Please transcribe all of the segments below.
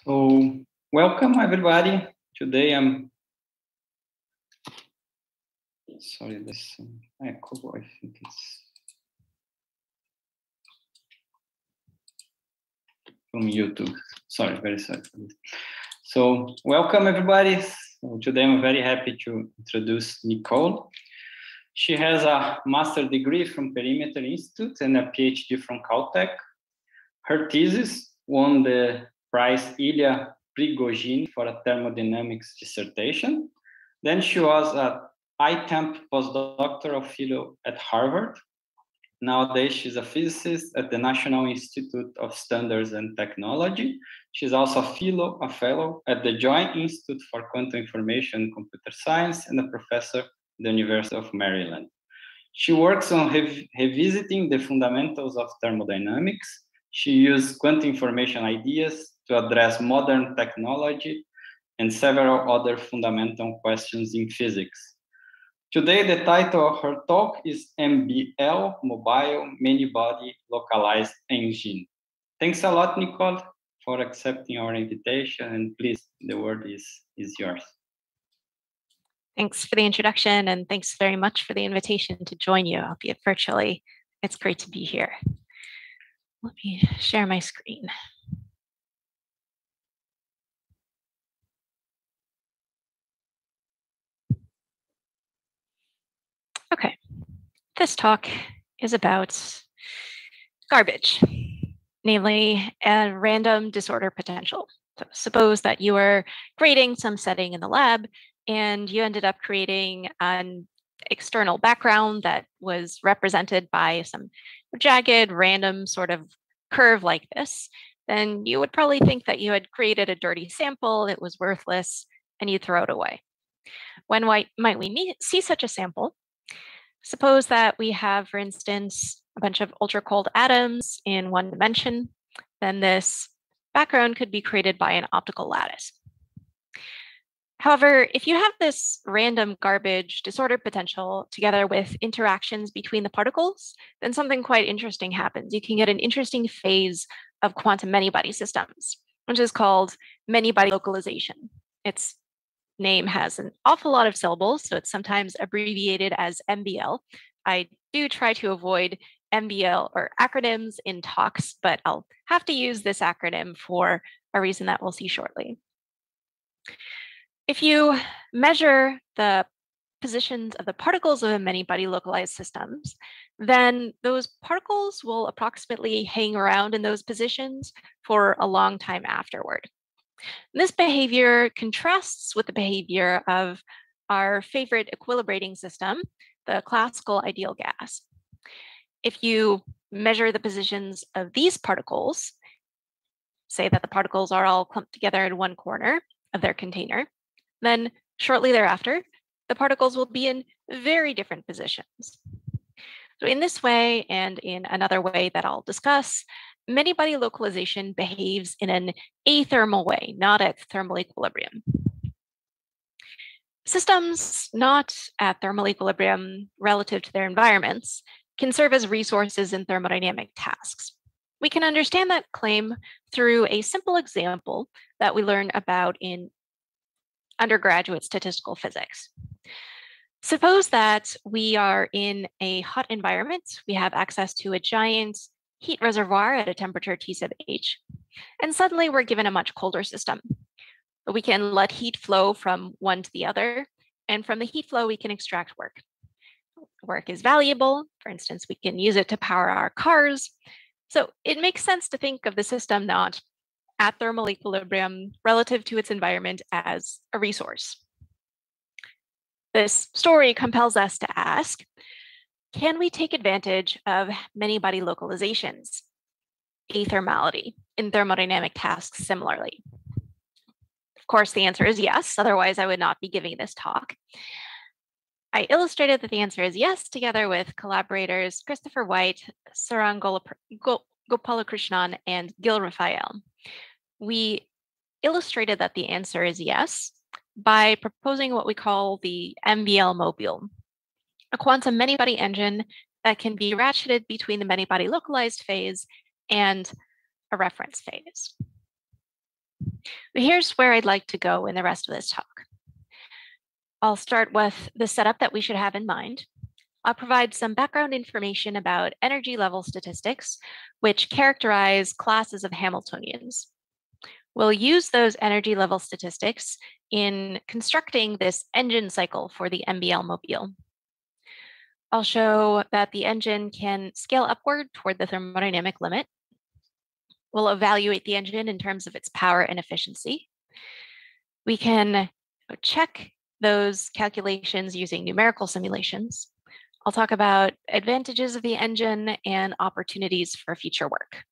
So, welcome everybody. Today I'm sorry, this echo. I think it's from YouTube. Sorry, very sorry for this. So, welcome everybody. So today I'm very happy to introduce Nicole. She has a master's degree from Perimeter Institute and a PhD from Caltech. Her thesis won the prize Ilya Prigogine for a thermodynamics dissertation. Then she was a iTemp postdoctoral fellow at Harvard. Nowadays, she's a physicist at the National Institute of Standards and Technology. She's also a fellow at the Joint Institute for Quantum Information and Computer Science and a professor at the University of Maryland. She works on revisiting the fundamentals of thermodynamics. She used quantum information ideas to address modern technology and several other fundamental questions in physics. Today, the title of her talk is MBL-mobile Many-body-localized engine. Thanks a lot, Nicole, for accepting our invitation, and please, the word is yours. Thanks for the introduction, and thanks very much for the invitation to join you, albeit virtually. It's great to be here. Let me share my screen. Okay, this talk is about garbage, namely a random disorder potential. So suppose that you were grading some setting in the lab and you ended up creating an external background that was represented by some jagged, random sort of curve like this. Then you would probably think that you had created a dirty sample, it was worthless, and you throw it away. When might we see such a sample? Suppose that we have, for instance, a bunch of ultra-cold atoms in one dimension. Then this background could be created by an optical lattice. However, if you have this random garbage disordered potential together with interactions between the particles, then something quite interesting happens. You can get an interesting phase of quantum many-body systems, which is called many-body-localization. Its name has an awful lot of syllables, so it's sometimes abbreviated as MBL. I do try to avoid MBL or acronyms in talks, but I'll have to use this acronym for a reason that we'll see shortly. If you measure the positions of the particles of a many-body localized systems, then those particles will approximately hang around in those positions for a long time afterward. This behavior contrasts with the behavior of our favorite equilibrating system, the classical ideal gas. If you measure the positions of these particles, say that the particles are all clumped together in one corner of their container, then shortly thereafter, the particles will be in very different positions. So in this way, and in another way that I'll discuss, many-body localization behaves in an athermal way, not at thermal equilibrium. Systems not at thermal equilibrium relative to their environments can serve as resources in thermodynamic tasks. We can understand that claim through a simple example that we learn about in undergraduate statistical physics. Suppose that we are in a hot environment. We have access to a giant heat reservoir at a temperature T sub h, and suddenly we're given a much colder system. We can let heat flow from one to the other, and from the heat flow, we can extract work. Work is valuable. For instance, we can use it to power our cars. So it makes sense to think of the system not at thermal equilibrium relative to its environment as a resource. This story compels us to ask, can we take advantage of many-body localizations, athermality, in thermodynamic tasks similarly? Of course, the answer is yes, otherwise I would not be giving this talk. I illustrated that the answer is yes together with collaborators Christopher White, Sarang Gopalakrishnan, and Gil Raphael. We illustrated that the answer is yes by proposing what we call the MBL-mobile, a quantum many-body engine that can be ratcheted between the many-body localized phase and a reference phase. But here's where I'd like to go in the rest of this talk. I'll start with the setup that we should have in mind. I'll provide some background information about energy level statistics, which characterize classes of Hamiltonians. We'll use those energy level statistics in constructing this engine cycle for the MBL-mobile. I'll show that the engine can scale upward toward the thermodynamic limit. We'll evaluate the engine in terms of its power and efficiency. We can check those calculations using numerical simulations. I'll talk about advantages of the engine and opportunities for future work.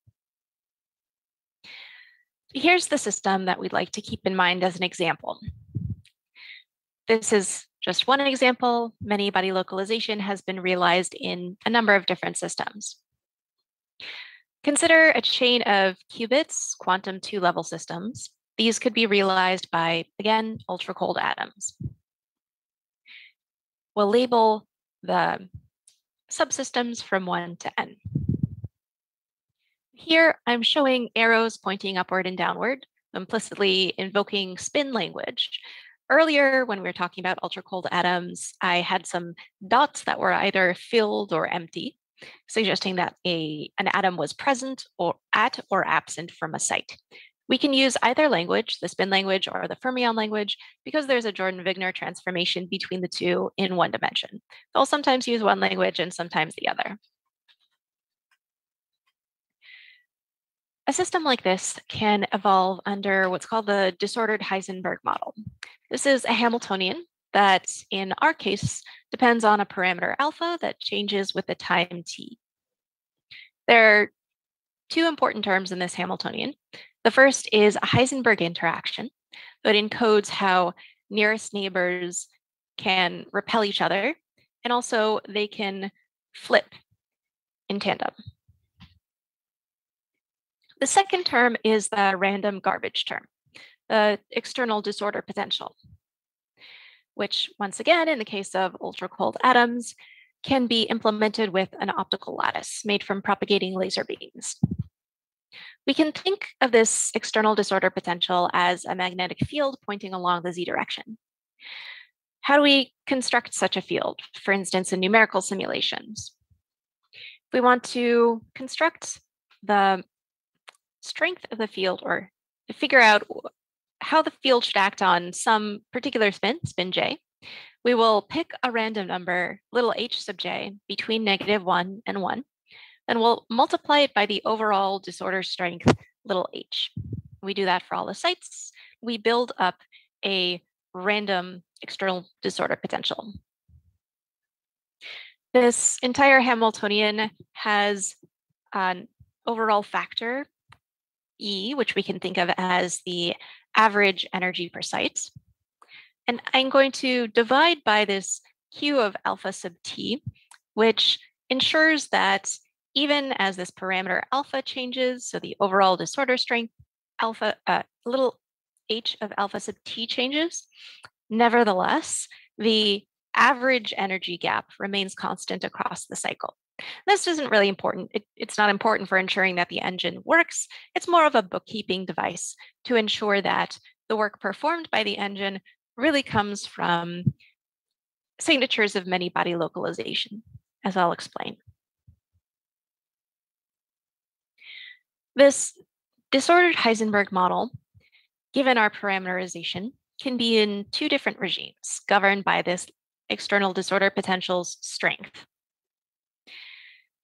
Here's the system that we'd like to keep in mind as an example. This is just one example. Many-body localization has been realized in a number of different systems. Consider a chain of qubits, quantum two-level systems. These could be realized by, again, ultra-cold atoms. We'll label the subsystems from 1 to n. Here, I'm showing arrows pointing upward and downward, implicitly invoking spin language. Earlier, when we were talking about ultra-cold atoms, I had some dots that were either filled or empty, suggesting that an atom was present or at or absent from a site. We can use either language, the spin language or the fermion language, because there's a Jordan-Wigner transformation between the two in one dimension. They'll sometimes use one language and sometimes the other. A system like this can evolve under what's called the disordered Heisenberg model. This is a Hamiltonian that, in our case, depends on a parameter alpha that changes with the time t. There are two important terms in this Hamiltonian. The first is a Heisenberg interaction that encodes how nearest neighbors can repel each other, and also they can flip in tandem. The second term is the random garbage term, the external disorder potential, which once again, in the case of ultra-cold atoms, can be implemented with an optical lattice made from propagating laser beams. We can think of this external disorder potential as a magnetic field pointing along the z direction. How do we construct such a field, for instance, in numerical simulations? If we want to construct the strength of the field or to figure out how the field should act on some particular spin j, we will pick a random number, little h sub j, between -1 and 1, and we'll multiply it by the overall disorder strength, little h. We do that for all the sites. We build up a random external disorder potential. This entire Hamiltonian has an overall factor, E, which we can think of as the average energy per site. And I'm going to divide by this Q of alpha sub t, which ensures that even as this parameter alpha changes, so the overall disorder strength alpha, little h of alpha sub t changes, nevertheless, the average energy gap remains constant across the cycle. This isn't really important. It's not important for ensuring that the engine works. It's more of a bookkeeping device to ensure that the work performed by the engine really comes from signatures of many-body localization, as I'll explain. This disordered Heisenberg model, given our parameterization, can be in two different regimes governed by this external disorder potential's strength,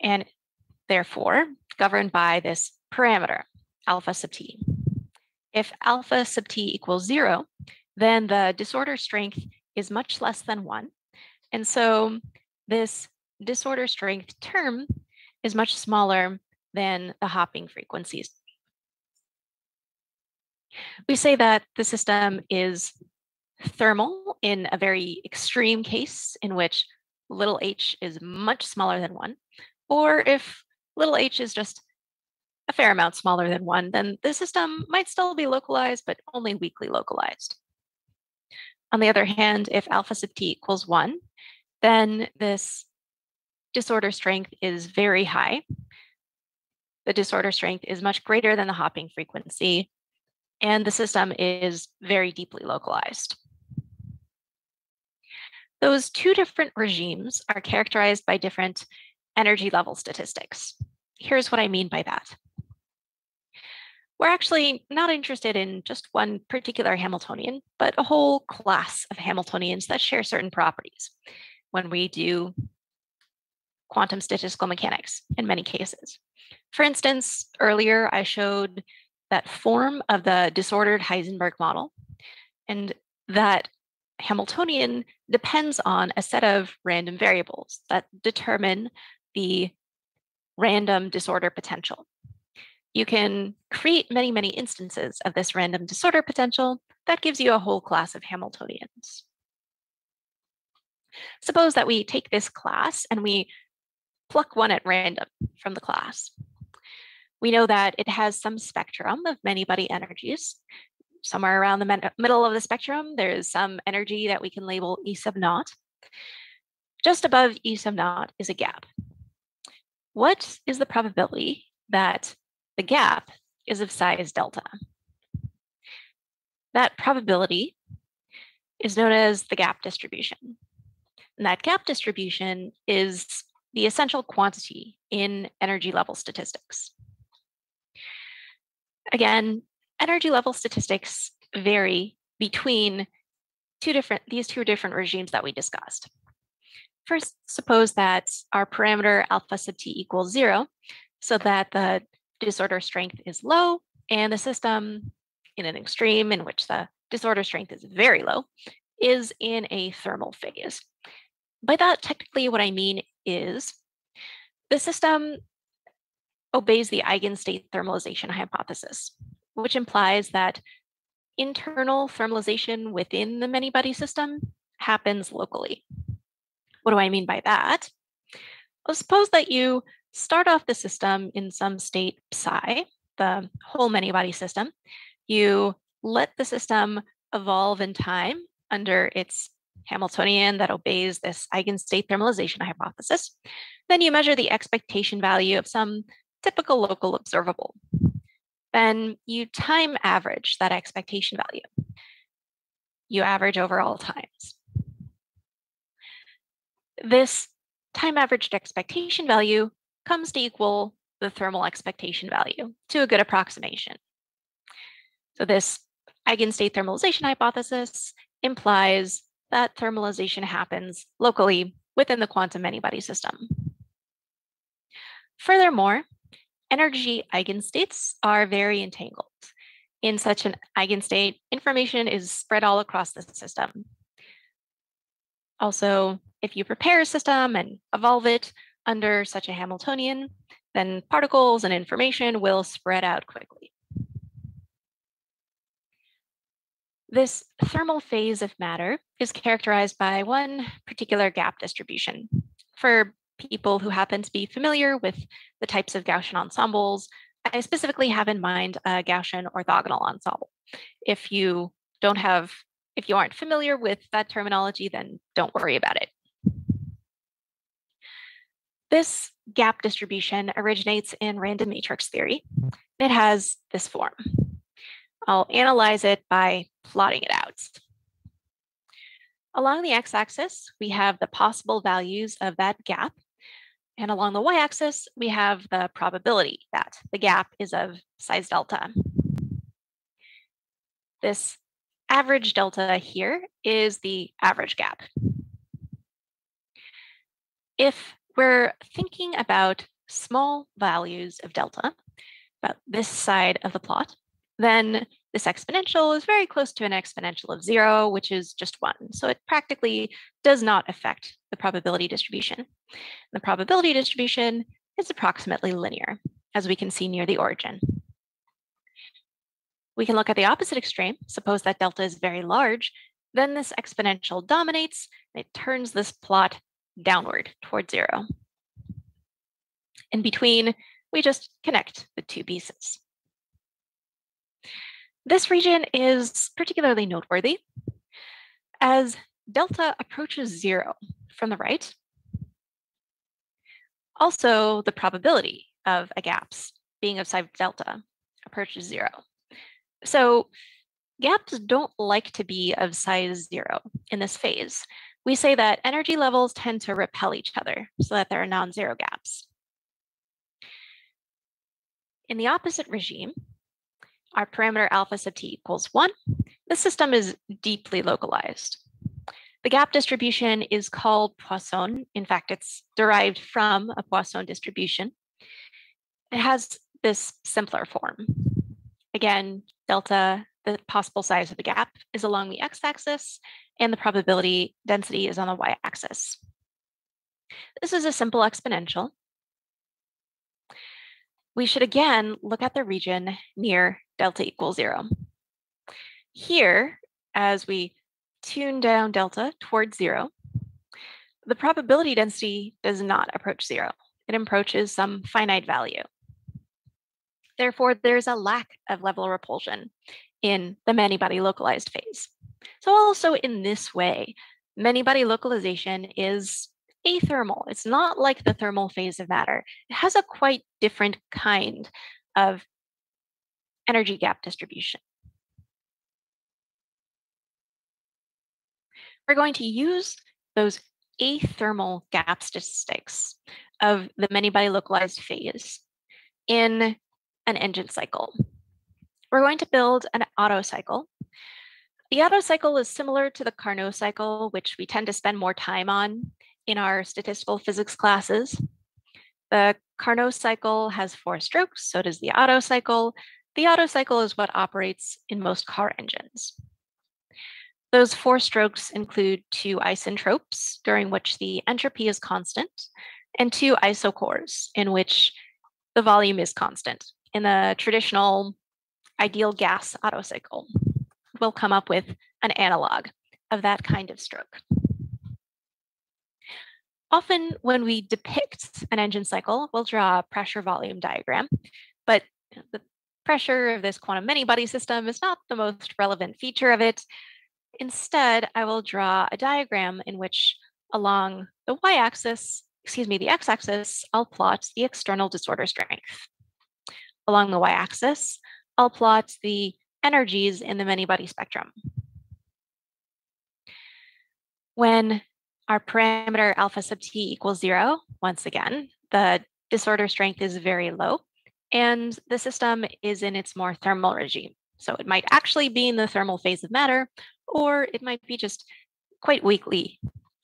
and therefore governed by this parameter, alpha sub t. If alpha sub t equals 0, then the disorder strength is much less than 1. And so this disorder strength term is much smaller than the hopping frequencies. We say that the system is thermal in a very extreme case in which little h is much smaller than 1. Or if little h is just a fair amount smaller than 1, then the system might still be localized, but only weakly localized. On the other hand, if alpha sub t equals 1, then this disorder strength is very high. The disorder strength is much greater than the hopping frequency. and the system is very deeply localized. Those two different regimes are characterized by different energy level statistics. Here's what I mean by that. We're actually not interested in just one particular Hamiltonian, but a whole class of Hamiltonians that share certain properties when we do quantum statistical mechanics in many cases. For instance, earlier I showed that form of the disordered Heisenberg model, and that Hamiltonian depends on a set of random variables that determine the random disorder potential. You can create many, many instances of this random disorder potential that gives you a whole class of Hamiltonians. Suppose that we take this class and we pluck one at random from the class. We know that it has some spectrum of many-body energies. Somewhere around the middle of the spectrum, there is some energy that we can label E sub naught. Just above E sub naught is a gap. What is the probability that the gap is of size delta? That probability is known as the gap distribution. And that gap distribution is the essential quantity in energy level statistics. Again, energy level statistics vary between these two different regimes that we discussed. First, suppose that our parameter alpha sub t equals 0, so that the disorder strength is low, and the system in an extreme in which the disorder strength is very low is in a thermal phase. By that, technically what I mean is the system obeys the eigenstate thermalization hypothesis, which implies that internal thermalization within the many-body system happens locally. What do I mean by that? Well, suppose that you start off the system in some state psi, the whole many-body system. You let the system evolve in time under its Hamiltonian that obeys this eigenstate thermalization hypothesis. Then you measure the expectation value of some typical local observable. Then you time average that expectation value. You average over all times. This time averaged expectation value comes to equal the thermal expectation value to a good approximation. So this eigenstate thermalization hypothesis implies that thermalization happens locally within the quantum many-body system. Furthermore, energy eigenstates are very entangled. In such an eigenstate, information is spread all across the system. Also, if you prepare a system and evolve it under such a Hamiltonian, then particles and information will spread out quickly. This thermal phase of matter is characterized by one particular gap distribution. For people who happen to be familiar with the types of Gaussian ensembles, I specifically have in mind a Gaussian orthogonal ensemble. If you aren't familiar with that terminology, then don't worry about it. This gap distribution originates in random matrix theory. It has this form. I'll analyze it by plotting it out. Along the x-axis, we have the possible values of that gap. And along the y-axis, we have the probability that the gap is of size delta. This average delta here is the average gap. If we're thinking about small values of delta, about this side of the plot, then this exponential is very close to an exponential of 0, which is just 1. So it practically does not affect the probability distribution. The probability distribution is approximately linear, as we can see near the origin. We can look at the opposite extreme. Suppose that delta is very large, then this exponential dominates, and it turns this plot downward towards 0. In between, we just connect the two pieces. This region is particularly noteworthy as delta approaches 0 from the right. Also, the probability of a gap's being of size delta approaches 0. So gaps don't like to be of size 0 in this phase. We say that energy levels tend to repel each other so that there are non-zero gaps. In the opposite regime, our parameter alpha sub t equals 1. The system is deeply localized. The gap distribution is called Poisson. In fact, it's derived from a Poisson distribution. It has this simpler form. Again, delta, the possible size of the gap, is along the x-axis, and the probability density is on the y-axis. This is a simple exponential. We should again look at the region near delta equals 0. Here, as we tune down delta towards 0, the probability density does not approach 0. It approaches some finite value. Therefore, there's a lack of level repulsion in the many-body-localized phase. So also in this way, many-body localization is athermal. It's not like the thermal phase of matter. It has a quite different kind of energy gap distribution. We're going to use those athermal gap statistics of the many-body-localized phase in an engine cycle. We're going to build an Otto cycle. The Otto cycle is similar to the Carnot cycle, which we tend to spend more time on in our statistical physics classes. The Carnot cycle has 4 strokes, so does the Otto cycle. The Otto cycle is what operates in most car engines. Those 4 strokes include 2 isentropes, during which the entropy is constant, and 2 isocores, in which the volume is constant. In the traditional ideal gas Otto cycle, we'll come up with an analog of that kind of stroke. Often when we depict an engine cycle, we'll draw a pressure volume diagram, but the pressure of this quantum many-body system is not the most relevant feature of it. Instead, I will draw a diagram in which along the y-axis, the x-axis, I'll plot the external disorder strength. Along the y-axis, I'll plot the energies in the many-body spectrum. When our parameter alpha sub t equals 0, once again, the disorder strength is very low, and the system is in its more thermal regime. So it might actually be in the thermal phase of matter, or it might be just quite weakly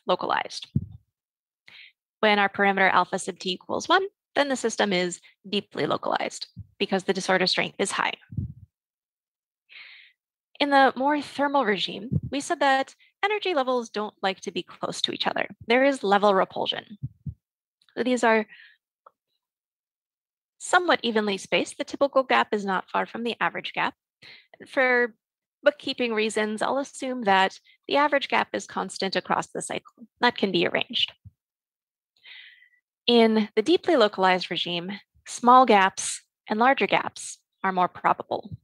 localized. When our parameter alpha sub t equals 1, then the system is deeply localized because the disorder strength is high. In the more thermal regime, we said that energy levels don't like to be close to each other. There is level repulsion. So these are somewhat evenly spaced. The typical gap is not far from the average gap. For bookkeeping reasons, I'll assume that the average gap is constant across the cycle. That can be arranged. In the deeply localized regime, small gaps and larger gaps are more probable.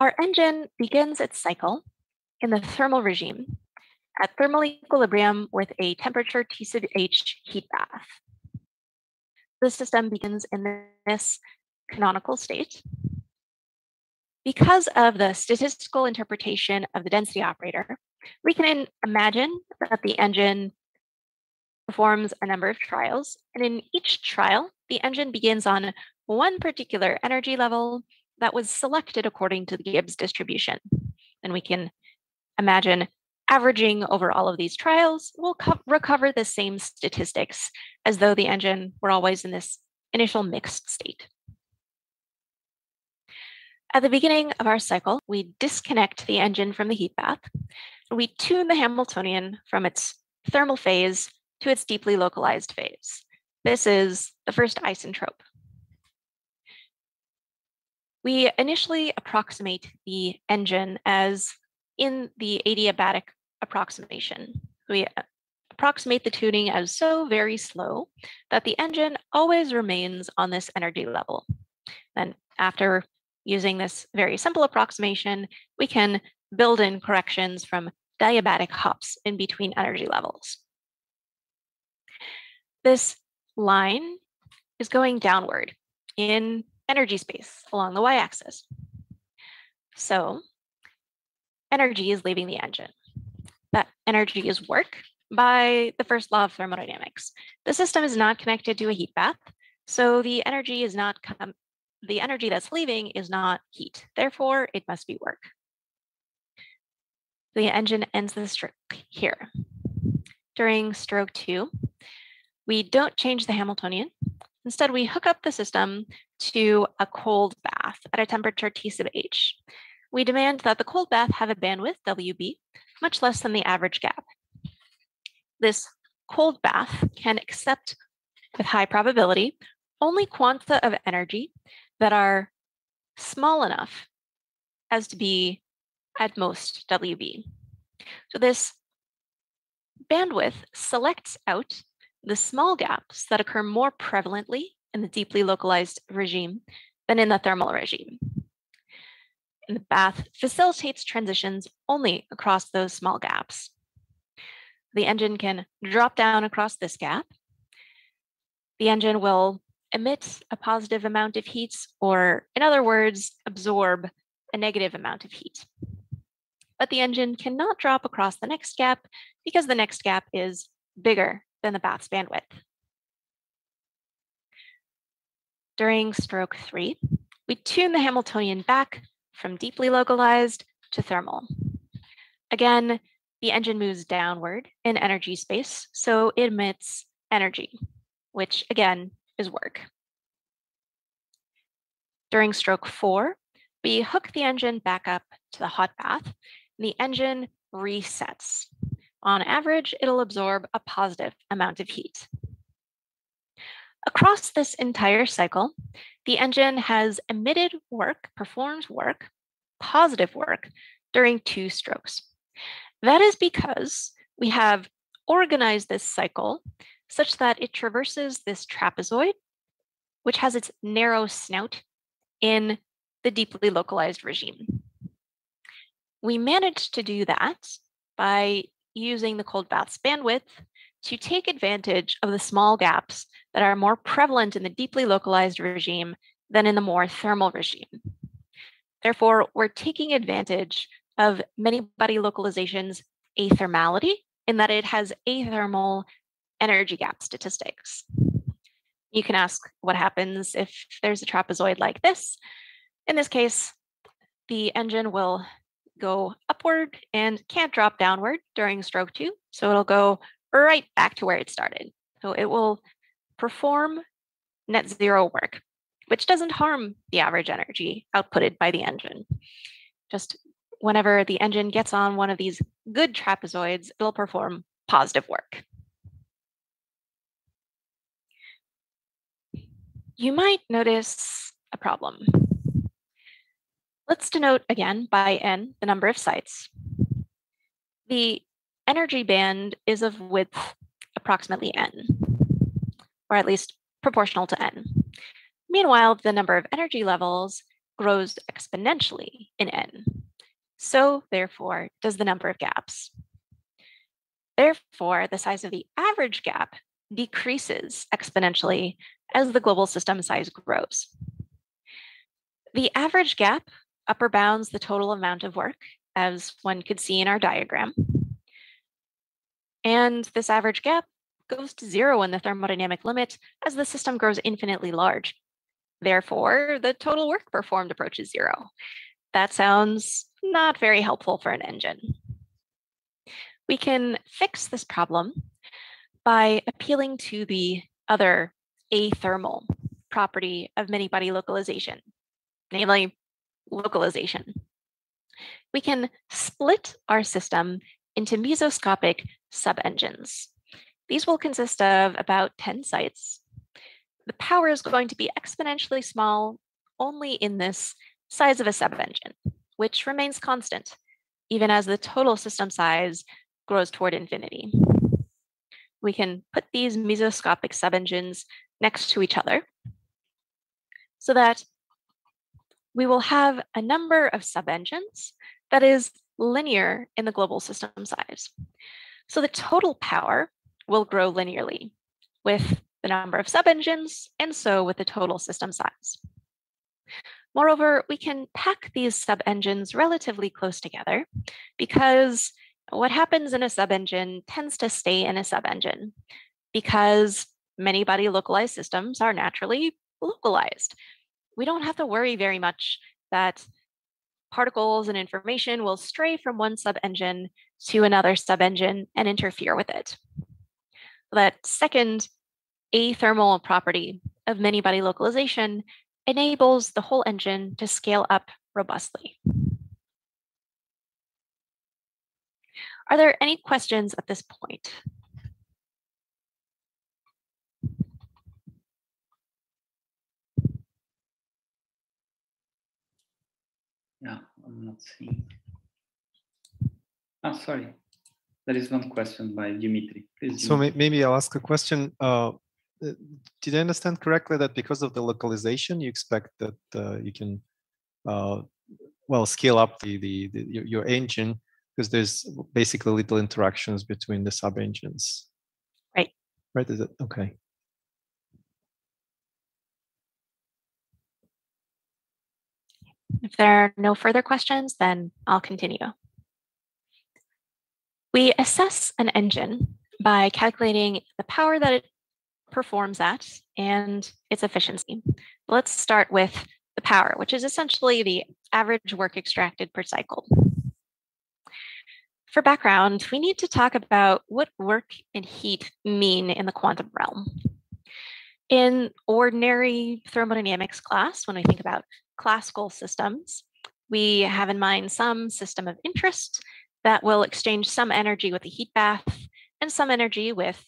Our engine begins its cycle in the thermal regime at thermal equilibrium with a temperature T sub H heat bath. The system begins in this canonical state. Because of the statistical interpretation of the density operator, we can imagine that the engine performs a number of trials, and in each trial, the engine begins on one particular energy level that was selected according to the Gibbs distribution. And we can imagine averaging over all of these trials, we'll recover the same statistics as though the engine were always in this initial mixed state. At the beginning of our cycle, we disconnect the engine from the heat bath. We tune the Hamiltonian from its thermal phase to its deeply localized phase. This is the first isentrope. We initially approximate the engine as in the adiabatic approximation. We approximate the tuning as so very slow that the engine always remains on this energy level. Then after using this very simple approximation, we can build in corrections from diabatic hops in between energy levels. This line is going downward in energy space along the y-axis. So energy is leaving the engine. That energy is work by the first law of thermodynamics. The system is not connected to a heat bath, so the energy that's leaving is not heat. Therefore, it must be work. The engine ends the stroke here. During stroke 2, we don't change the Hamiltonian. Instead, we hook up the system to a cold bath at a temperature T sub h. We demand that the cold bath have a bandwidth, WB, much less than the average gap. This cold bath can accept, with high probability, only quanta of energy that are small enough as to be at most WB. So this bandwidth selects out the small gaps that occur more prevalently in the deeply localized regime than in the thermal regime. And the bath facilitates transitions only across those small gaps. The engine can drop down across this gap. The engine will emit a positive amount of heat, or in other words, absorb a negative amount of heat. But the engine cannot drop across the next gap because the next gap is bigger than the bath's bandwidth. During stroke 3, we tune the Hamiltonian back from deeply localized to thermal. Again, the engine moves downward in energy space, so it emits energy, which again is work. During stroke 4, we hook the engine back up to the hot bath, and the engine resets. On average, it'll absorb a positive amount of heat. Across this entire cycle, the engine has emitted work, performed work, positive work, during 2 strokes. That is because we have organized this cycle such that it traverses this trapezoid, which has its narrow snout in the deeply localized regime. We managed to do that by using the cold bath's bandwidth to take advantage of the small gaps that are more prevalent in the deeply localized regime than in the more thermal regime. Therefore, we're taking advantage of many-body-localization's athermality in that it has athermal energy gap statistics. You can ask what happens if there's a trapezoid like this. In this case, the engine will go upward and can't drop downward during stroke 2, so it'll go right back to where it started. So it will perform net zero work, which doesn't harm the average energy outputted by the engine. Just whenever the engine gets on one of these good trapezoids, it'll perform positive work. You might notice a problem. Let's denote again by n the number of sites. The energy band is of width approximately n, or at least proportional to n. Meanwhile, the number of energy levels grows exponentially in n. So therefore does the number of gaps. Therefore, the size of the average gap decreases exponentially as the global system size grows. The average gap upper bounds the total amount of work, as one could see in our diagram. And this average gap goes to 0 in the thermodynamic limit as the system grows infinitely large. Therefore, the total work performed approaches 0. That sounds not very helpful for an engine. We can fix this problem by appealing to the other athermal property of many-body localization, namely localization. We can split our system into mesoscopic subengines. These will consist of about 10 sites. The power is going to be exponentially small only in this size of a subengine, which remains constant, even as the total system size grows toward infinity. We can put these mesoscopic subengines next to each other so that we will have a number of subengines that is linear in the global system size. So the total power will grow linearly with the number of subengines and so with the total system size. Moreover, we can pack these sub-engines relatively close together because what happens in a sub-engine tends to stay in a sub-engine because many-body localized systems are naturally localized. We don't have to worry very much that particles and information will stray from one sub-engine to another sub-engine and interfere with it. That second athermal property of many-body localization enables the whole engine to scale up robustly. Are there any questions at this point? Yeah, I'm not seeing. Oh, sorry. There is one question by Dimitri. Please, so Dimitri. maybe I'll ask a question. Did I understand correctly that because of the localization, you expect that you can, well, scale up your engine because there's basically little interactions between the sub-engines? Right. Right, is it? Okay. If there are no further questions, then I'll continue. We assess an engine by calculating the power that it performs at and its efficiency. Let's start with the power, which is essentially the average work extracted per cycle. For background, we need to talk about what work and heat mean in the quantum realm. In ordinary thermodynamics class, when we think about classical systems, we have in mind some system of interest that will exchange some energy with a heat bath and some energy with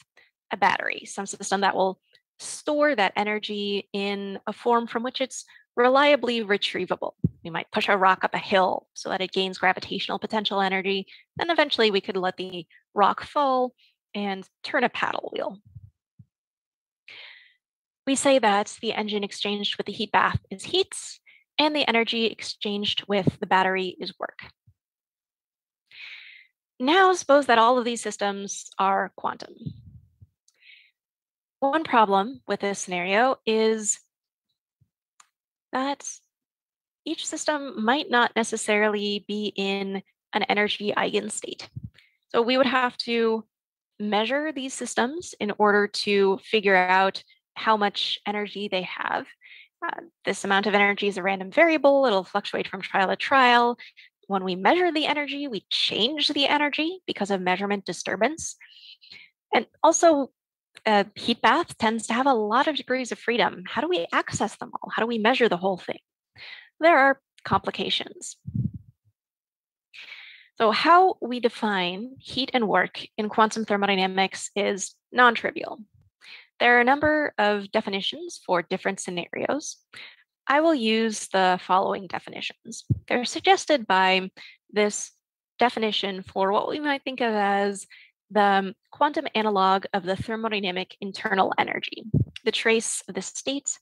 a battery, some system that will store that energy in a form from which it's reliably retrievable. We might push a rock up a hill so that it gains gravitational potential energy. Then eventually we could let the rock fall and turn a paddle wheel. We say that the engine exchanged with the heat bath is heat, and the energy exchanged with the battery is work. Now suppose that all of these systems are quantum. One problem with this scenario is that each system might not necessarily be in an energy eigenstate. So we would have to measure these systems in order to figure out how much energy they have. This amount of energy is a random variable. It'll fluctuate from trial to trial. When we measure the energy, we change the energy because of measurement disturbance. And also, a heat bath tends to have a lot of degrees of freedom. How do we access them all? How do we measure the whole thing? There are complications. So how we define heat and work in quantum thermodynamics is non-trivial. There are a number of definitions for different scenarios. I will use the following definitions. They're suggested by this definition for what we might think of as the quantum analog of the thermodynamic internal energy, the trace of the state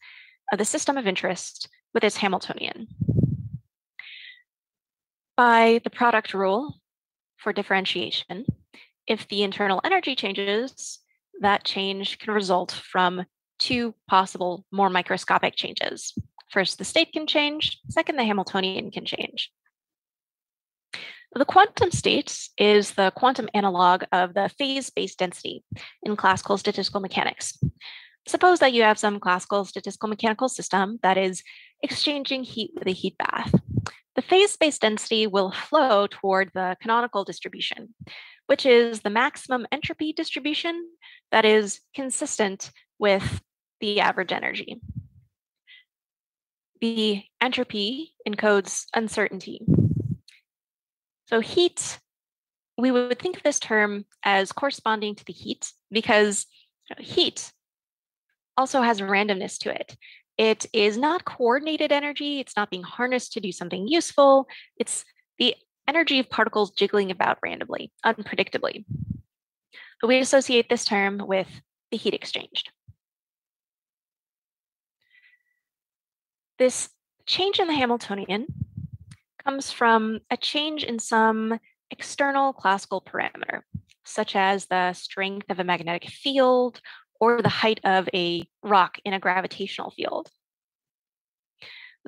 of the system of interest with its Hamiltonian. By the product rule for differentiation, if the internal energy changes, that change can result from two possible more microscopic changes. First, the state can change. Second, the Hamiltonian can change. The quantum state is the quantum analog of the phase space density in classical statistical mechanics. Suppose that you have some classical statistical mechanical system that is exchanging heat with a heat bath. The phase space density will flow toward the canonical distribution, which is the maximum entropy distribution that is consistent with the average energy. The entropy encodes uncertainty. So heat, we would think of this term as corresponding to the heat because heat also has randomness to it. It is not coordinated energy. It's not being harnessed to do something useful. It's the energy of particles jiggling about randomly, unpredictably. But we associate this term with the heat exchanged. This change in the Hamiltonian comes from a change in some external classical parameter, such as the strength of a magnetic field or the height of a rock in a gravitational field.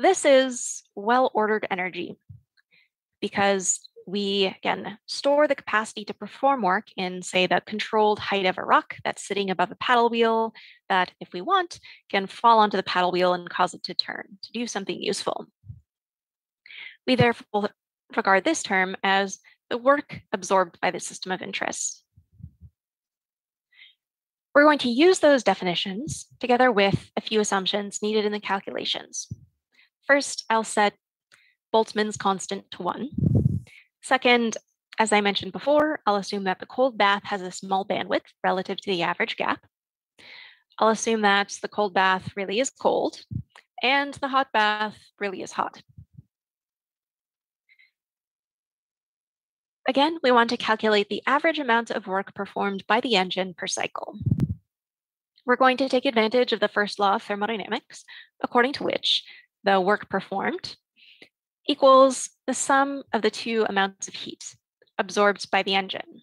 This is well-ordered energy because we, again, store the capacity to perform work in, say, the controlled height of a rock that's sitting above a paddle wheel that, if we want, can fall onto the paddle wheel and cause it to turn, to do something useful. We therefore regard this term as the work absorbed by the system of interest. We're going to use those definitions together with a few assumptions needed in the calculations. First, I'll set Boltzmann's constant to 1. Second, as I mentioned before, I'll assume that the cold bath has a small bandwidth relative to the average gap. I'll assume that the cold bath really is cold and the hot bath really is hot. Again, we want to calculate the average amount of work performed by the engine per cycle. We're going to take advantage of the first law of thermodynamics, according to which the work performed equals the sum of the two amounts of heat absorbed by the engine.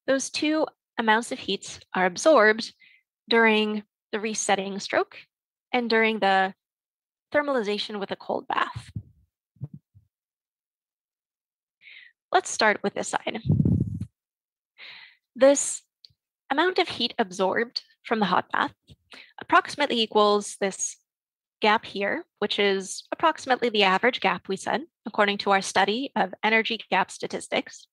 Those two amounts of heat are absorbed during the resetting stroke and during the thermalization with a cold bath. Let's start with this side. This amount of heat absorbed from the hot bath approximately equals this gap here, which is approximately the average gap we said, according to our study of energy gap statistics,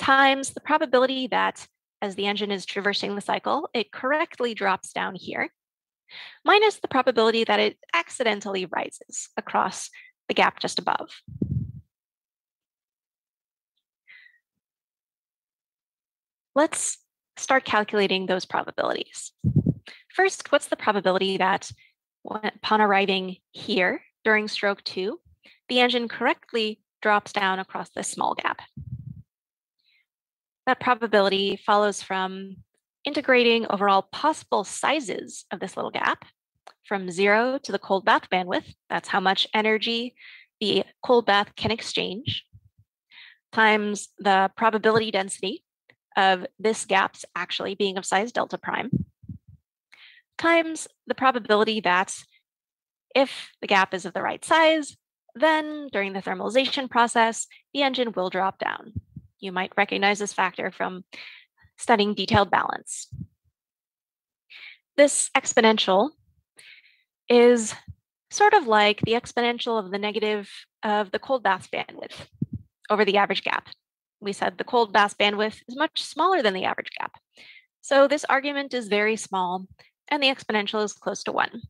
times the probability that as the engine is traversing the cycle, it correctly drops down here, minus the probability that it accidentally rises across the gap just above. Let's start calculating those probabilities. First, what's the probability that upon arriving here during stroke 2, the engine correctly drops down across this small gap? That probability follows from integrating over all possible sizes of this little gap from 0 to the cold bath bandwidth. That's how much energy the cold bath can exchange, times the probability density of this gap's actually being of size delta prime, times the probability that if the gap is of the right size, then during the thermalization process, the engine will drop down. You might recognize this factor from studying detailed balance. This exponential is sort of like the exponential of the negative of the cold bath bandwidth over the average gap. We said the cold bath bandwidth is much smaller than the average gap. So this argument is very small, and the exponential is close to 1.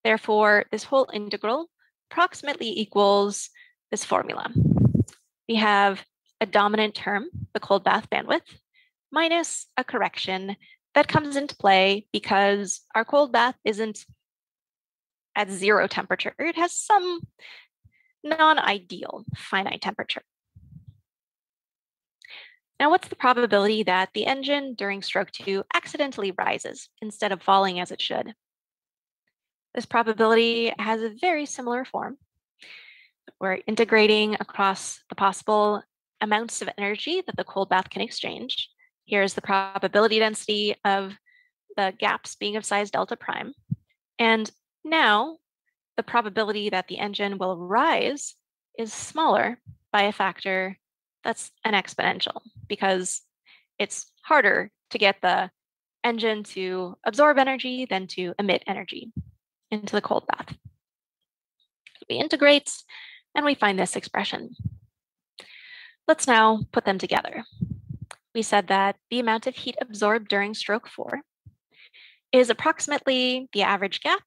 Therefore, this whole integral approximately equals this formula. We have a dominant term, the cold bath bandwidth, minus a correction that comes into play because our cold bath isn't at 0 temperature. It has some non-ideal finite temperature. Now, what's the probability that the engine during stroke 2 accidentally rises instead of falling as it should? This probability has a very similar form. We're integrating across the possible amounts of energy that the cold bath can exchange. Here's the probability density of the gaps being of size delta prime. And now the probability that the engine will rise is smaller by a factor that's an exponential, because it's harder to get the engine to absorb energy than to emit energy into the cold bath. We integrate and we find this expression. Let's now put them together. We said that the amount of heat absorbed during stroke 4 is approximately the average gap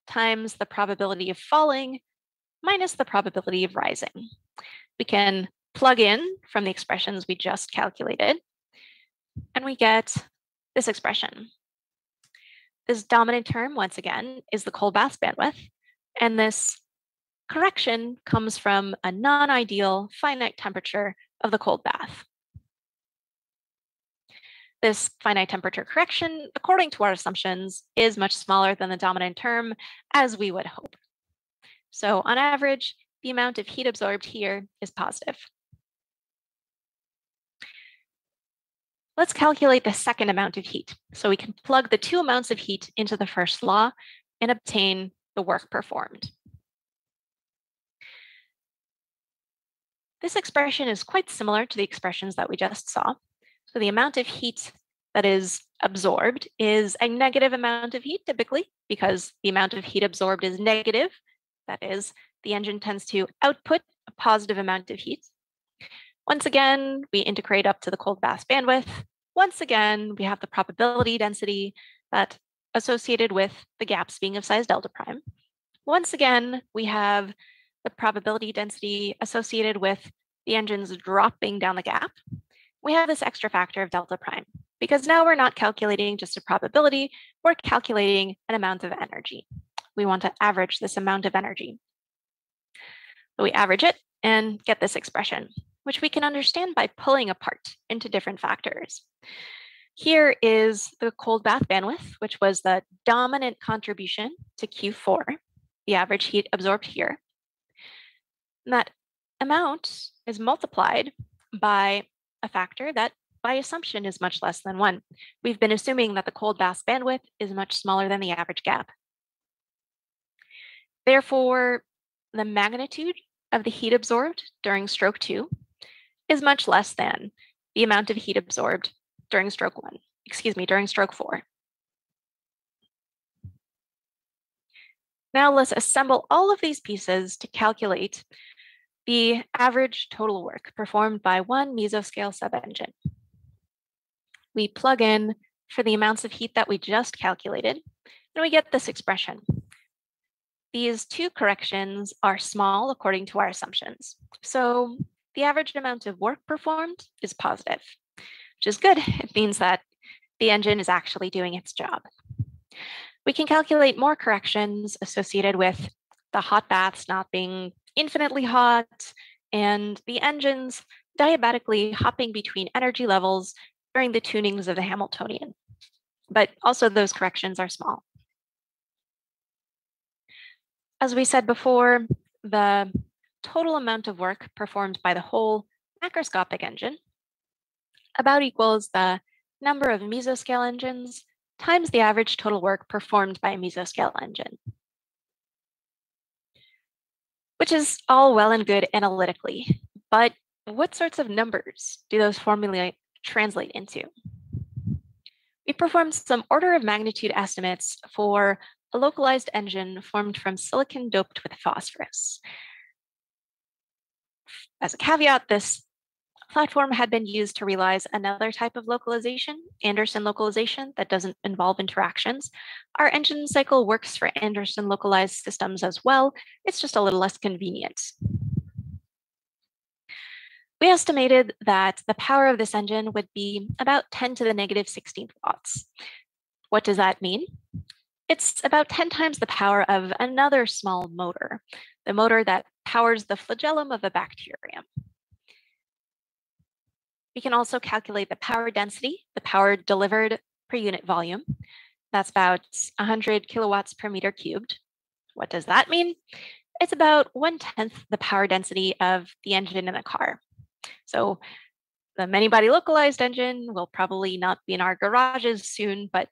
times the probability of falling minus the probability of rising. We can plug in from the expressions we just calculated, and we get this expression. This dominant term, once again, is the cold bath bandwidth, and this correction comes from a non-ideal finite temperature of the cold bath. This finite temperature correction, according to our assumptions, is much smaller than the dominant term, as we would hope. So on average, the amount of heat absorbed here is positive. Let's calculate the second amount of heat. So we can plug the two amounts of heat into the first law and obtain the work performed. This expression is quite similar to the expressions that we just saw. So the amount of heat that is absorbed is a negative amount of heat typically, because the amount of heat absorbed is negative. That is, the engine tends to output a positive amount of heat. Once again, we integrate up to the cold bath bandwidth. Once again, we have the probability density that associated with the gaps being of size delta prime. Once again, we have the probability density associated with the engines dropping down the gap. We have this extra factor of delta prime, because now we're not calculating just a probability, we're calculating an amount of energy. We want to average this amount of energy. So we average it and get this expression, which we can understand by pulling apart into different factors. Here is the cold bath bandwidth, which was the dominant contribution to Q4, the average heat absorbed here. And that amount is multiplied by a factor that by assumption is much less than 1. We've been assuming that the cold bath bandwidth is much smaller than the average gap. Therefore, the magnitude of the heat absorbed during stroke 2 is much less than the amount of heat absorbed during stroke 4. Now let's assemble all of these pieces to calculate the average total work performed by one mesoscale sub-engine. We plug in for the amounts of heat that we just calculated, and we get this expression. These two corrections are small according to our assumptions. So the average amount of work performed is positive, which is good. It means that the engine is actually doing its job. We can calculate more corrections associated with the hot baths not being infinitely hot and the engines diabatically hopping between energy levels during the tunings of the Hamiltonian. But also those corrections are small. As we said before, the total amount of work performed by the whole macroscopic engine about equals the number of mesoscale engines times the average total work performed by a mesoscale engine, which is all well and good analytically, but what sorts of numbers do those formulae translate into? We performed some order of magnitude estimates for a localized engine formed from silicon doped with phosphorus. As a caveat, this platform had been used to realize another type of localization, Anderson localization, that doesn't involve interactions. Our engine cycle works for Anderson localized systems as well. It's just a little less convenient. We estimated that the power of this engine would be about 10 to the negative 16th watts. What does that mean? It's about 10 times the power of another small motor, the motor that powers the flagellum of a bacterium. We can also calculate the power density, the power delivered per unit volume. That's about 100 kilowatts per meter cubed. What does that mean? It's about 1/10 the power density of the engine in a car. So the many-body-localized engine will probably not be in our garages soon, but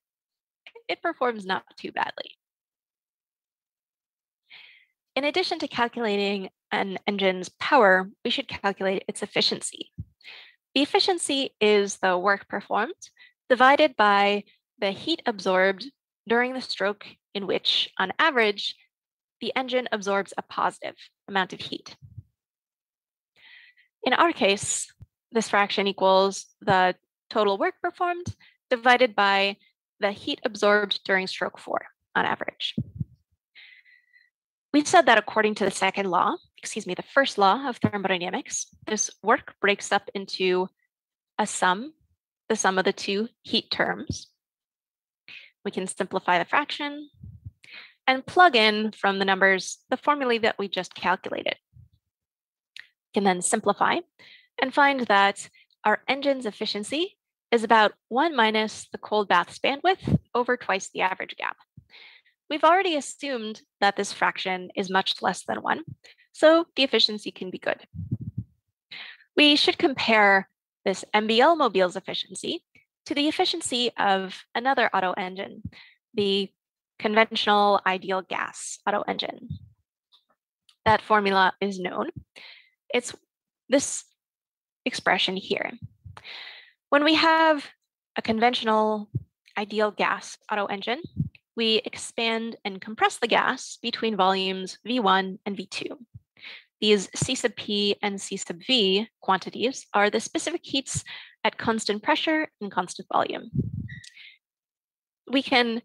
it performs not too badly. In addition to calculating an engine's power, we should calculate its efficiency. The efficiency is the work performed divided by the heat absorbed during the stroke in which, on average, the engine absorbs a positive amount of heat. In our case, this fraction equals the total work performed divided by the heat absorbed during stroke 4 on average. We've said that according to the the first law of thermodynamics, this work breaks up into a sum, the sum of the two heat terms. We can simplify the fraction and plug in from the numbers the formulae that we just calculated. We can then simplify and find that our engine's efficiency is about 1 minus the cold bath's bandwidth over twice the average gap. We've already assumed that this fraction is much less than 1, so the efficiency can be good. We should compare this MBL-mobile's efficiency to the efficiency of another Otto engine, the conventional ideal gas Otto engine. That formula is known. It's this expression here. When we have a conventional ideal gas Otto engine, we expand and compress the gas between volumes V1 and V2. These C sub P and C sub V quantities are the specific heats at constant pressure and constant volume. We can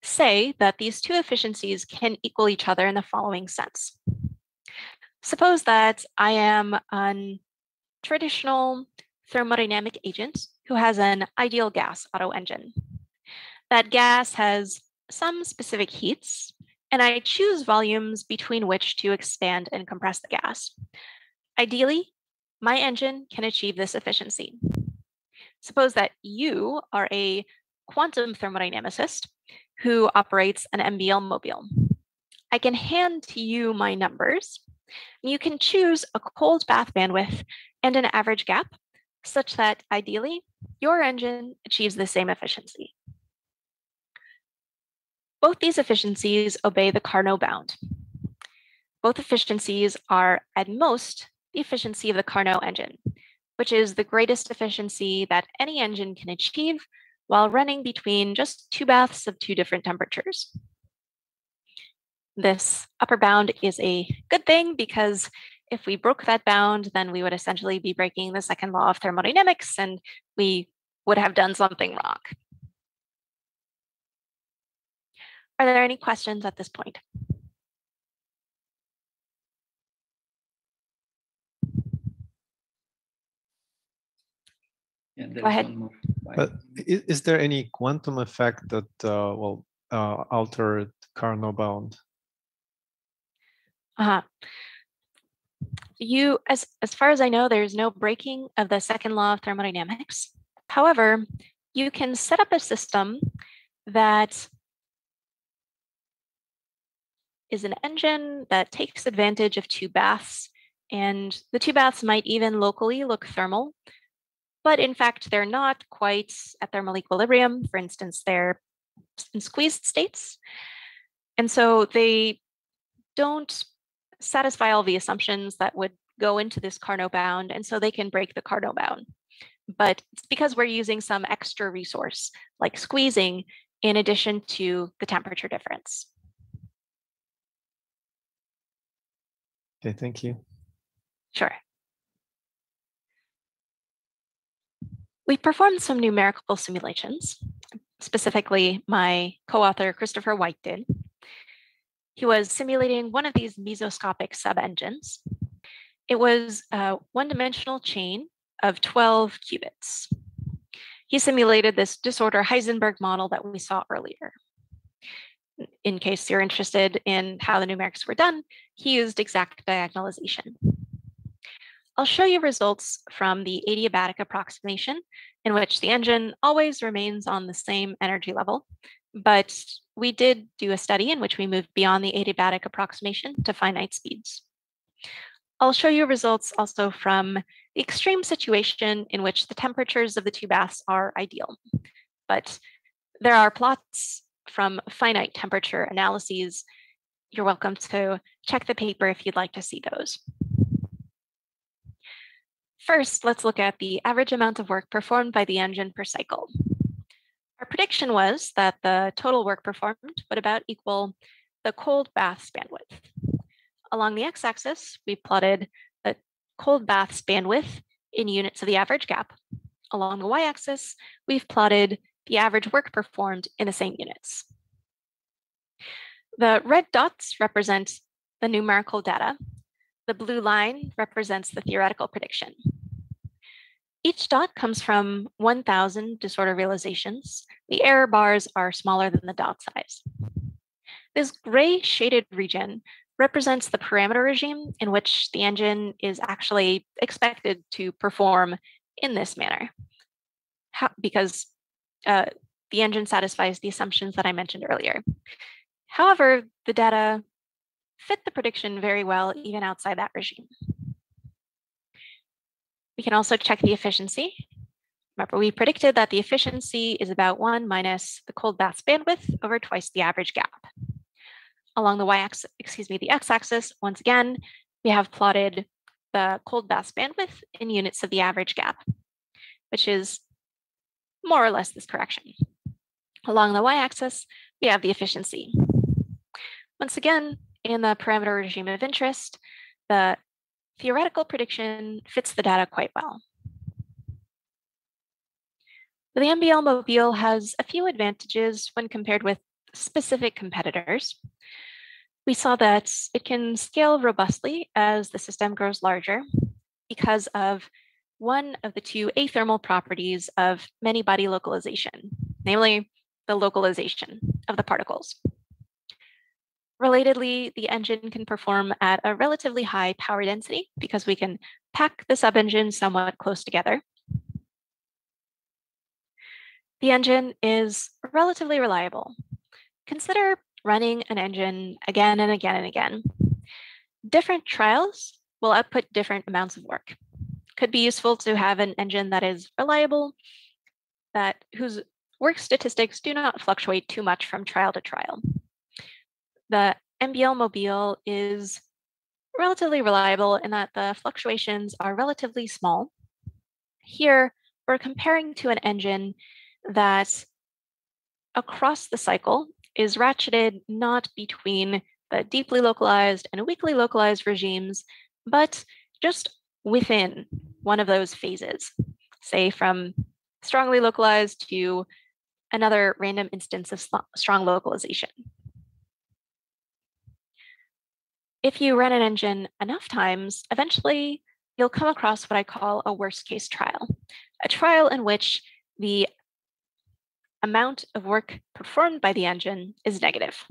say that these two efficiencies can equal each other in the following sense. Suppose that I am a traditional thermodynamic agent who has an ideal gas Otto engine. That gas has some specific heats, and I choose volumes between which to expand and compress the gas. Ideally, my engine can achieve this efficiency. Suppose that you are a quantum thermodynamicist who operates an MBL-mobile. I can hand to you my numbers, and you can choose a cold bath bandwidth and an average gap, such that ideally, your engine achieves the same efficiency. Both these efficiencies obey the Carnot bound. Both efficiencies are, at most, the efficiency of the Carnot engine, which is the greatest efficiency that any engine can achieve while running between just two baths of two different temperatures. This upper bound is a good thing because if we broke that bound, then we would essentially be breaking the second law of thermodynamics and we would have done something wrong. Are there any questions at this point? Yeah, Go ahead. One more. But is there any quantum effect that will alter Carnot bound? As far as I know, there's no breaking of the second law of thermodynamics. However, you can set up a system that is an engine that takes advantage of two baths, and the two baths might even locally look thermal, but in fact, they're not quite at thermal equilibrium. For instance, they're in squeezed states. And so they don't satisfy all the assumptions that would go into this Carnot bound, and so they can break the Carnot bound. But it's because we're using some extra resource, like squeezing, in addition to the temperature difference. Okay, thank you. Sure. We performed some numerical simulations. Specifically, my co-author, Christopher White, did. He was simulating one of these mesoscopic sub-engines. It was a one-dimensional chain of 12 qubits. He simulated this disorder Heisenberg model that we saw earlier. In case you're interested in how the numerics were done, he used exact diagonalization. I'll show you results from the adiabatic approximation, in which the engine always remains on the same energy level, but we did do a study in which we moved beyond the adiabatic approximation to finite speeds. I'll show you results also from the extreme situation in which the temperatures of the two baths are ideal, but there are plots from finite temperature analyses. You're welcome to check the paper if you'd like to see those. First, let's look at the average amount of work performed by the engine per cycle. Our prediction was that the total work performed would about equal the cold bath's bandwidth. Along the x-axis, we plotted the cold bath's bandwidth in units of the average gap. Along the y-axis, we've plotted the average work performed in the same units. The red dots represent the numerical data. The blue line represents the theoretical prediction. Each dot comes from 1,000 disorder realizations. The error bars are smaller than the dot size. This gray shaded region represents the parameter regime in which the engine is actually expected to perform in this manner, because the engine satisfies the assumptions that I mentioned earlier. However, the data fit the prediction very well even outside that regime. We can also check the efficiency. Remember, we predicted that the efficiency is about 1 minus the cold bath's bandwidth over twice the average gap. Along the y-axis, the x-axis, once again, we have plotted the cold bath's bandwidth in units of the average gap, which is more or less this correction. Along the y-axis, we have the efficiency. Once again, in the parameter regime of interest, the theoretical prediction fits the data quite well. The MBL-mobile has a few advantages when compared with specific competitors. We saw that it can scale robustly as the system grows larger because of one of the two athermal properties of many-body localization, namely the localization of the particles. Relatedly, the engine can perform at a relatively high power density because we can pack the sub-engine somewhat close together. The engine is relatively reliable. Consider running an engine again and again and again. Different trials will output different amounts of work. Could be useful to have an engine that is reliable, whose work statistics do not fluctuate too much from trial to trial. The MBL-mobile is relatively reliable in that the fluctuations are relatively small. Here, we're comparing to an engine that across the cycle is ratcheted not between the deeply localized and weakly localized regimes, but just within one of those phases, say from strongly localized to another random instance of strong localization. If you run an engine enough times, eventually you'll come across what I call a worst case trial, a trial in which the amount of work performed by the engine is negative.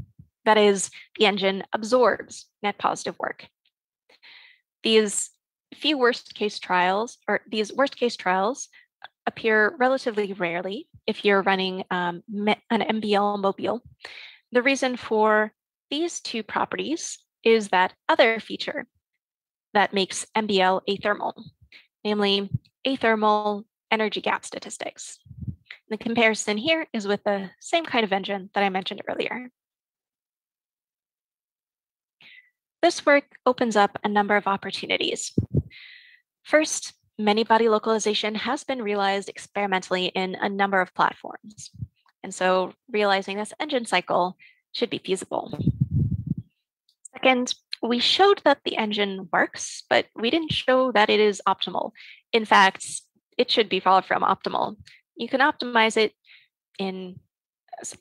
That is, the engine absorbs net positive work. These worst case trials appear relatively rarely if you're running an MBL-mobile. The reason for these two properties is that other feature that makes MBL athermal, namely athermal energy gap statistics. The comparison here is with the same kind of engine that I mentioned earlier. This work opens up a number of opportunities. First, many-body localization has been realized experimentally in a number of platforms. And so realizing this engine cycle should be feasible. Second, we showed that the engine works, but we didn't show that it is optimal. In fact, it should be far from optimal. You can optimize it in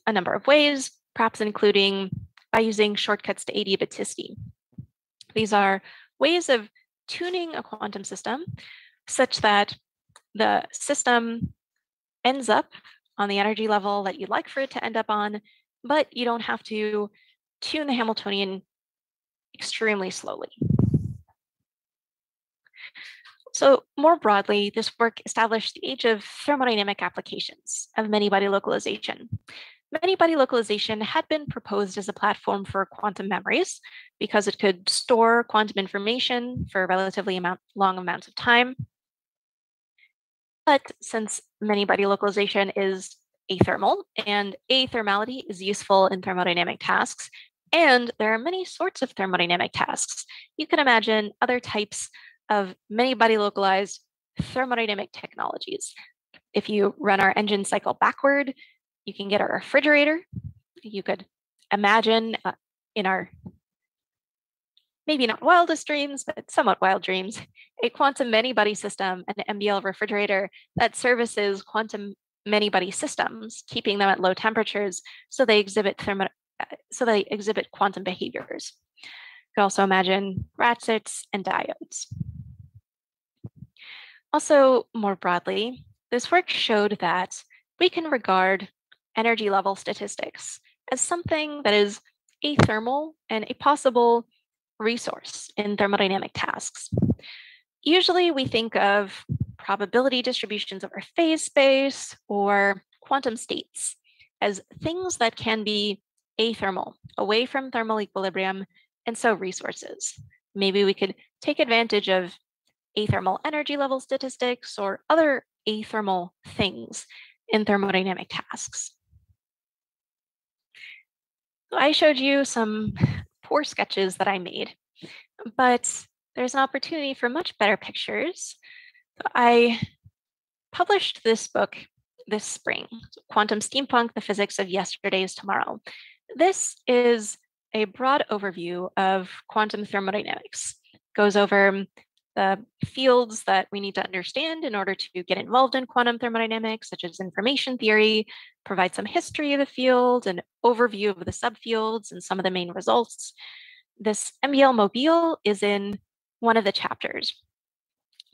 a number of ways, perhaps including by using shortcuts to adiabaticity. These are ways of tuning a quantum system such that the system ends up on the energy level that you'd like for it to end up on, but you don't have to tune the Hamiltonian extremely slowly. So more broadly, this work established the age of thermodynamic applications of many-body localization. Many-body localization had been proposed as a platform for quantum memories because it could store quantum information for relatively long amounts of time. But since many-body localization is athermal, and athermality is useful in thermodynamic tasks, and there are many sorts of thermodynamic tasks, you can imagine other types of many-body localized thermodynamic technologies. If you run our engine cycle backward, you can get a refrigerator. You could imagine in our maybe not wildest dreams, but somewhat wild dreams, a quantum many-body system, an MBL refrigerator that services quantum many-body systems, keeping them at low temperatures so they exhibit quantum behaviors. You could also imagine rachets and diodes. Also, more broadly, this work showed that we can regard energy level statistics as something that is athermal and a possible resource in thermodynamic tasks. Usually we think of probability distributions over phase space or quantum states as things that can be athermal, away from thermal equilibrium, and so resources. Maybe we could take advantage of athermal energy level statistics, or other athermal things in thermodynamic tasks. So I showed you some poor sketches that I made, but there's an opportunity for much better pictures. So I published this book this spring, Quantum Steampunk, The Physics of Yesterday's Tomorrow. This is a broad overview of quantum thermodynamics. It goes over the fields that we need to understand in order to get involved in quantum thermodynamics, such as information theory, provide some history of the field, an overview of the subfields and some of the main results. This MBL-mobile is in one of the chapters.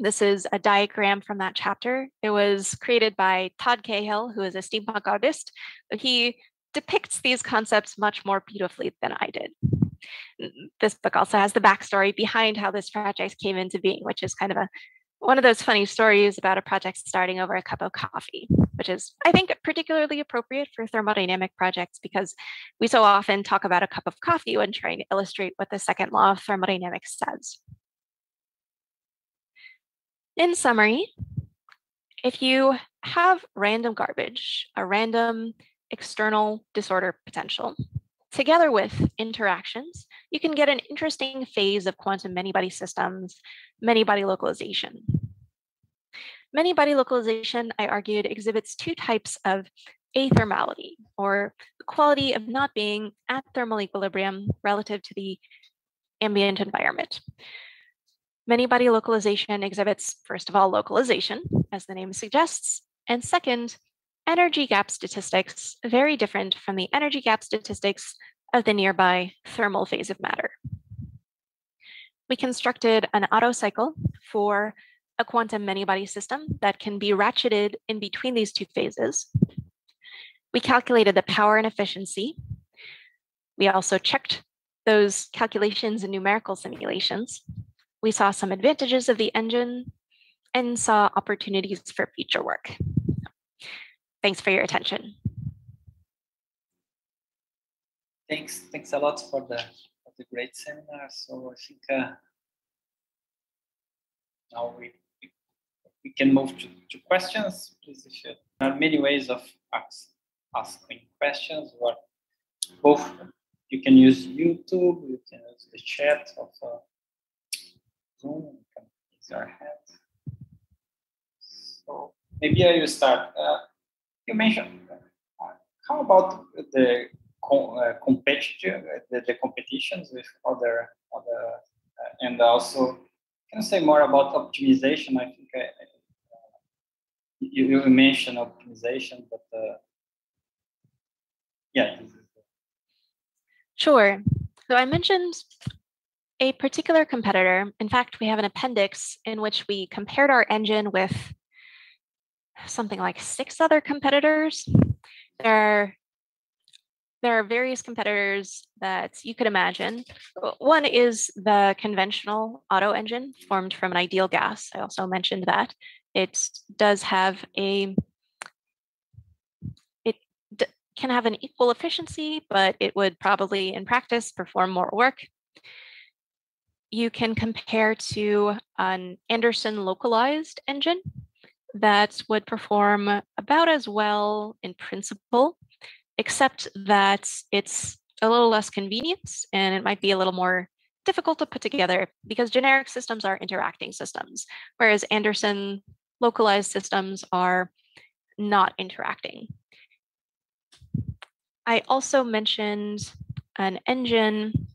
This is a diagram from that chapter. It was created by Todd Cahill, who is a steampunk artist. He depicts these concepts much more beautifully than I did. This book also has the backstory behind how this project came into being, which is kind of one of those funny stories about a project starting over a cup of coffee, which is, I think, particularly appropriate for thermodynamic projects because we so often talk about a cup of coffee when trying to illustrate what the second law of thermodynamics says. In summary, if you have random garbage, a random external disorder potential, together with interactions, you can get an interesting phase of quantum many-body systems, many-body localization. Many-body localization, I argued, exhibits two types of athermality, or the quality of not being at thermal equilibrium relative to the ambient environment. Many-body localization exhibits, first of all, localization, as the name suggests, and second, energy gap statistics, very different from the energy gap statistics of the nearby thermal phase of matter. We constructed an Otto cycle for a quantum many-body system that can be ratcheted in between these two phases. We calculated the power and efficiency. We also checked those calculations in numerical simulations. We saw some advantages of the engine and saw opportunities for future work. Thanks for your attention. Thanks a lot for the great seminar. So I think now we can move to questions. Please, there are many ways of asking questions. Both you can use YouTube, you can use the chat of Zoom, you can raise your hand. So maybe I will start. You mentioned how about the competitions with other and also can you say more about optimization? I think you mentioned optimization, but yeah. Sure. So I mentioned a particular competitor. In fact, we have an appendix in which we compared our engine with something like 6 other competitors. There are various competitors that you could imagine. One is the conventional Otto engine formed from an ideal gas. I also mentioned that. It does have can have an equal efficiency, but it would probably in practice perform more work. You can compare to an Anderson localized engine that would perform about as well in principle, except that it's a little less convenient and it might be a little more difficult to put together because generic systems are interacting systems, whereas Anderson localized systems are not interacting. I also mentioned an engine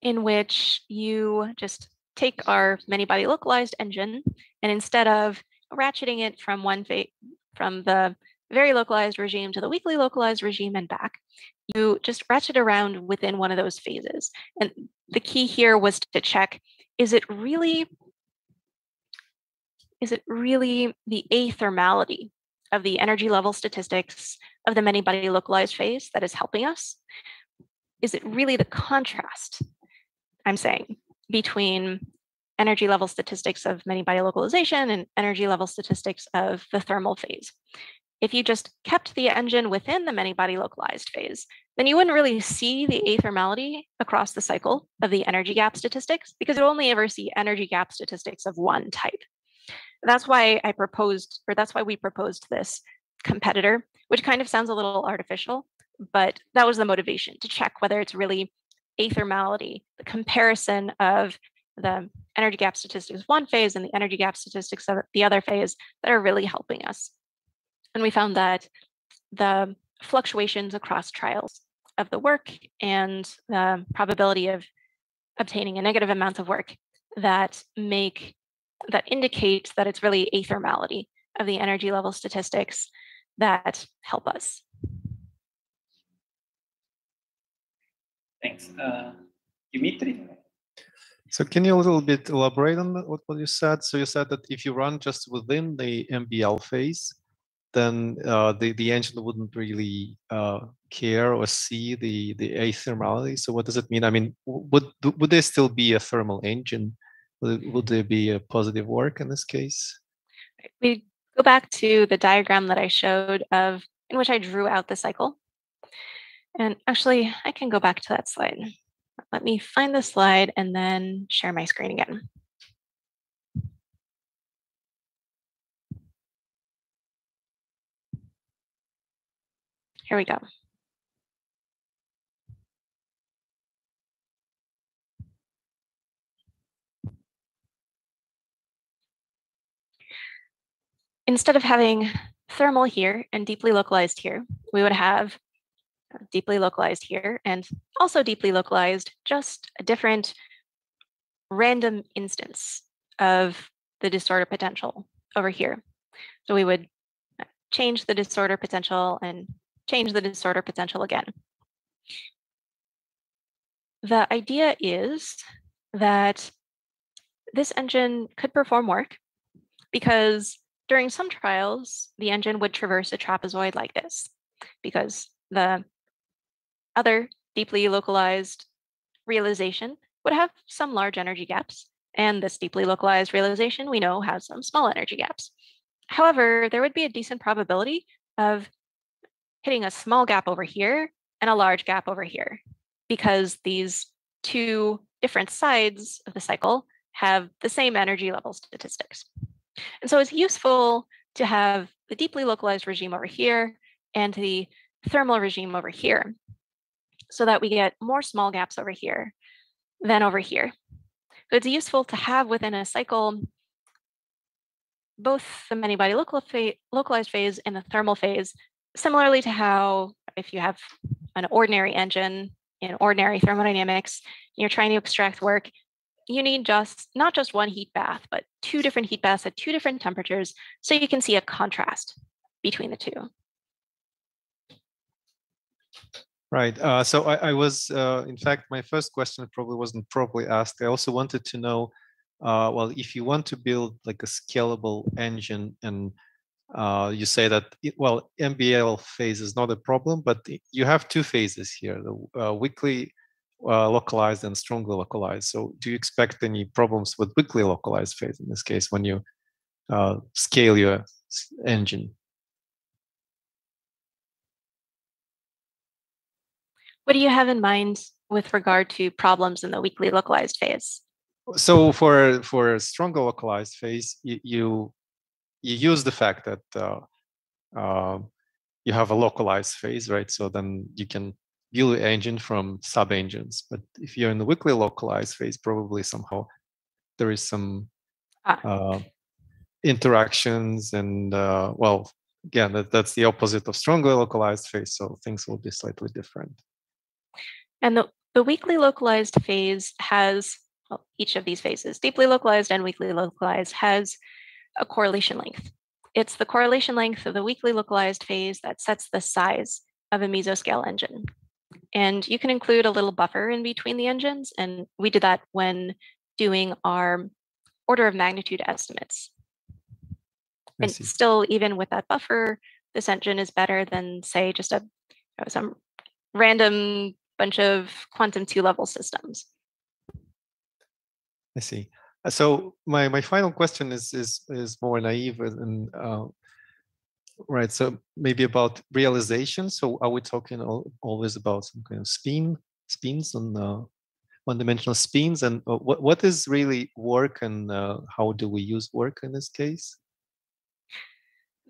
in which you just take our many-body-localized engine and instead of ratcheting it from the very localized regime to the weakly localized regime and back, you just ratchet around within one of those phases. And the key here was to check, is it really the athermality of the energy level statistics of the many-body localized phase that is helping us? Is it really the contrast, I'm saying, between energy level statistics of many-body localization and energy level statistics of the thermal phase? if you just kept the engine within the many-body-localized phase, then you wouldn't really see the athermality across the cycle of the energy gap statistics, because you only ever see energy gap statistics of one type. That's why I proposed, or that's why we proposed this competitor, which kind of sounds a little artificial, but that was the motivation, to check whether it's really athermality, the comparison of the energy gap statistics of one phase and the energy gap statistics of the other phase that are really helping us. And we found that the fluctuations across trials of the work and the probability of obtaining a negative amount of work that indicate that it's really athermality of the energy level statistics that help us. Thanks. Dimitri? So can you a little bit elaborate on what you said? So you said that if you run just within the MBL phase, then the engine wouldn't really care or see the athermality. So what does it mean? I mean, would there still be a thermal engine? Would there be a positive work in this case? We go back to the diagram that I showed in which I drew out the cycle. And actually, I can go back to that slide. Let me find the slide and then share my screen again. Here we go. Instead of having thermal here and deeply localized here, we would have deeply localized here and also deeply localized, just a different random instance of the disorder potential over here. So we would change the disorder potential and change the disorder potential again. The idea is that this engine could perform work because during some trials, the engine would traverse a trapezoid like this, because the other deeply localized realization would have some large energy gaps, and this deeply localized realization we know has some small energy gaps. However, there would be a decent probability of hitting a small gap over here and a large gap over here, because these two different sides of the cycle have the same energy level statistics. And so it's useful to have the deeply localized regime over here and the thermal regime over here, so that we get more small gaps over here than over here. So it's useful to have within a cycle both the many-body-localized phase and the thermal phase, similarly to how if you have an ordinary engine in ordinary thermodynamics, and you're trying to extract work, you need not just one heat bath, but two different heat baths at two different temperatures, so you can see a contrast between the two. Right. So I was, in fact, my first question probably wasn't properly asked. I also wanted to know, well, if you want to build like a scalable engine, and you say that, well, MBL phase is not a problem, but you have two phases here, the weakly localized and strongly localized. So do you expect any problems with weakly localized phase in this case when you scale your engine? What do you have in mind with regard to problems in the weakly localized phase? So for a stronger localized phase, you use the fact that you have a localized phase, right? So then you can build an engine from sub-engines. But if you're in the weakly localized phase, probably somehow there is some interactions, and well, again, that's the opposite of strongly localized phase, so things will be slightly different. And the weakly localized phase has, well, each of these phases, deeply localized and weakly localized, has a correlation length. It's the correlation length of the weakly localized phase that sets the size of a mesoscale engine. And you can include a little buffer in between the engines, and we did that when doing our order of magnitude estimates. And still, even with that buffer, this engine is better than, say, just some random bunch of quantum two-level systems. I see. So my final question is more naive, and Right. So maybe about realization. So are we talking always about some kind of spins on one-dimensional spins, and what is really work, and how do we use work in this case?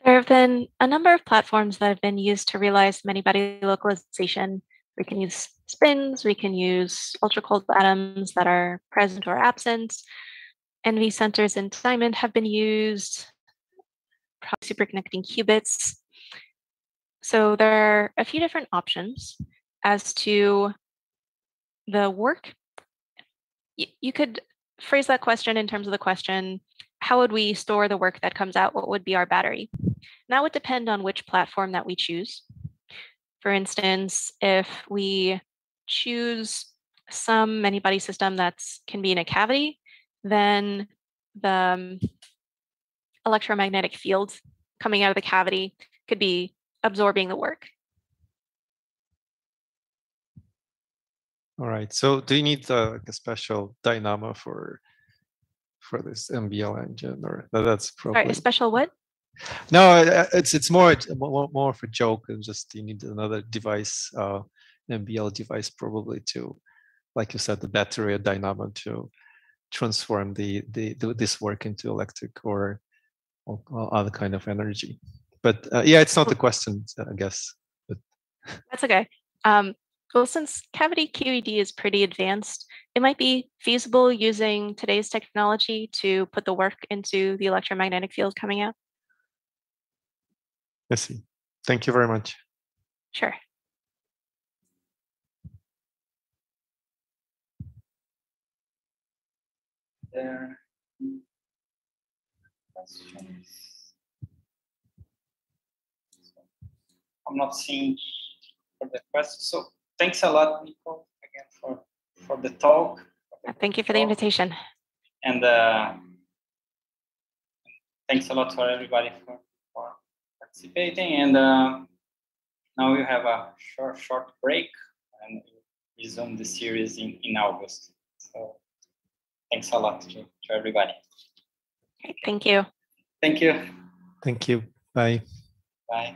There have been a number of platforms that have been used to realize many-body localization. We can use spins, we can use ultra-cold atoms that are present or absent. NV centers in diamond have been used, probably superconducting qubits. So there are a few different options as to the work. You could phrase that question in terms of the question, how would we store the work that comes out? What would be our battery? That would depend on which platform that we choose. For instance, if we choose some many-body system that can be in a cavity, then the electromagnetic field coming out of the cavity could be absorbing the work. All right. So do you need a special dynamo for this MBL engine, or that's probably? Sorry, a special what? No, it's more of a joke. And just you need another device, MBL device, probably to, like you said, the battery or dynamo to transform this work into electric or other kind of energy. But yeah, it's not the question, I guess. But that's okay. Well, since cavity QED is pretty advanced, it might be feasible using today's technology to put the work into the electromagnetic field coming out. I see. Thank you very much. Sure. There questions. I'm not seeing for the questions. So thanks a lot, Nicole, again for the talk. Thank you for the invitation. And thanks a lot for everybody for participating. And now we have a short break and resume the series in August. So thanks a lot to everybody. Thank you. Thank you. Thank you. Bye. Bye.